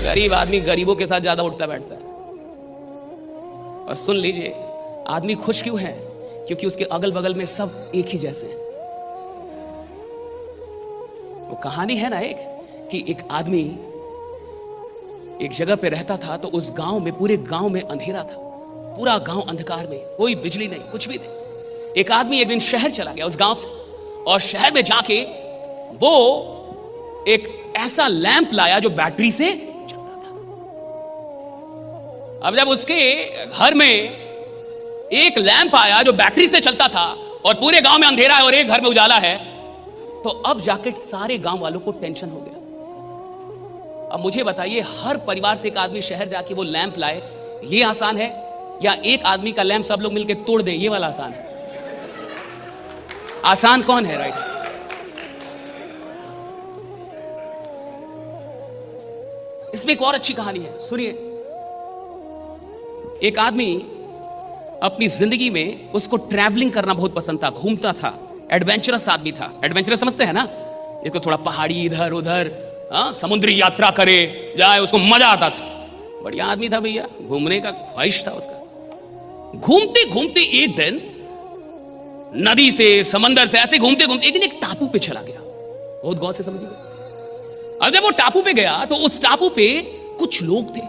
गरीब आदमी गरीबों के साथ ज्यादा उठता बैठता है। और सुन लीजिए, आदमी खुश क्यों है? क्योंकि उसके अगल बगल में सब एक ही जैसे हैं। वो कहानी है ना एक, कि एक आदमी एक जगह पे रहता था, तो उस गांव में, पूरे गांव में अंधेरा था, पूरा गांव अंधकार में, कोई बिजली नहीं, कुछ भी नहीं। एक आदमी एक दिन शहर चला गया उस गांव से, और शहर में जाके वो एक ऐसा लैंप लाया जो बैटरी से चलता था। अब जब उसके घर में एक लैंप आया जो बैटरी से चलता था, और पूरे गांव में अंधेरा है और एक घर में उजाला है, तो अब जाके सारे गांव वालों को टेंशन हो गया। अब मुझे बताइए, हर परिवार से एक आदमी शहर जाके वो लैंप लाए, ये आसान है, या एक आदमी का लैंप सब लोग मिलकर तोड़ दे, ये वाला आसान है? आसान कौन है? राइट। इसमें एक और अच्छी कहानी है, सुनिए। एक आदमी अपनी जिंदगी में, उसको ट्रैवलिंग करना बहुत पसंद था, घूमता था, एडवेंचरस आदमी था। एडवेंचरस समझते हैं ना, इसको थोड़ा पहाड़ी इधर उधर, समुद्री यात्रा करे जाए, उसको मजा आता था। बढ़िया आदमी था भैया, घूमने का ख्वाहिश था उसका। घूमते घूमते एक दिन नदी से, समंदर से ऐसे घूमते घूमते एक दिन एक टापू पे चला गया। बहुत गौर से समझिए। अब जब वो टापू पे गया, तो उस टापू पे कुछ लोग थे,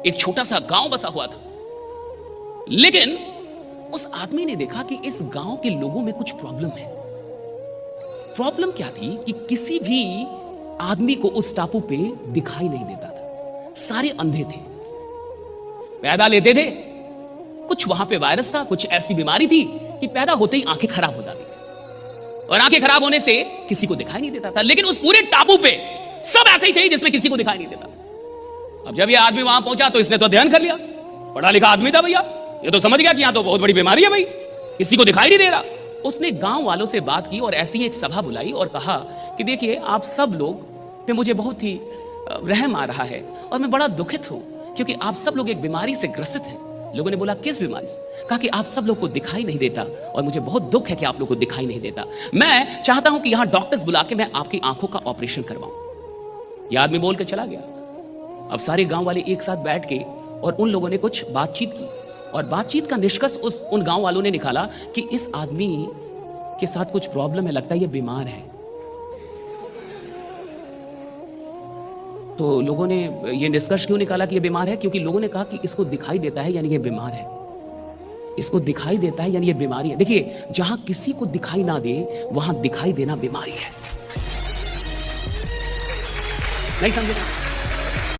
एक छोटा सा गांव बसा हुआ था। लेकिन उस आदमी ने देखा कि इस गांव के लोगों में कुछ प्रॉब्लम है। प्रॉब्लम क्या थी कि किसी भी आदमी को उस टापू पे दिखाई नहीं देता था, सारे अंधे थे, पैदा लेते थे। कुछ वहां पे वायरस था, कुछ ऐसी बीमारी थी कि पैदा होते ही आंखें खराब हो जाती थी, और आंखें खराब होने से किसी को दिखाई नहीं देता था। लेकिन उस पूरे टापू पे सब ऐसे ही थे जिसमें किसी को दिखाई नहीं देता था। अब जब ये आदमी वहां पहुंचा, तो इसने तो ध्यान कर लिया, पढ़ा लिखा आदमी था भैया, ये तो समझ गया कि यहां तो बहुत बड़ी बीमारी है भाई, किसी को दिखाई नहीं दे रहा। उसने गांव वालों से बात की और ऐसी एक सभा बुलाई और कहा कि देखिए, आप सब लोग पे मुझे बहुत ही रहम आ रहा है, और मैं बड़ा दुखित हूं, क्योंकि आप सब लोग एक बीमारी से ग्रसित हैं। लोगों ने बोला, किस बीमारी से? कहा कि आप सब लोग को दिखाई नहीं देता, और मुझे बहुत दुख है कि आप लोग को दिखाई नहीं देता। मैं चाहता हूं कि यहां डॉक्टर्स बुला के मैं आपकी आंखों का ऑपरेशन करवाऊं। यह आदमी बोल के चला गया। अब सारे गांव वाले एक साथ बैठ के और उन लोगों ने कुछ बातचीत की, और बातचीत का निष्कर्ष उन गांव वालों ने निकाला कि इस आदमी के साथ कुछ प्रॉब्लम है, लगता है ये बीमार है। तो लोगों ने ये निष्कर्ष क्यों निकाला कि ये बीमार है? क्योंकि लोगों ने कहा कि इसको दिखाई देता है यानी ये बीमार है, इसको दिखाई देता है यानी ये बीमारी है। देखिए, जहां किसी को दिखाई ना दे, वहां दिखाई देना बीमारी है। नहीं समझे?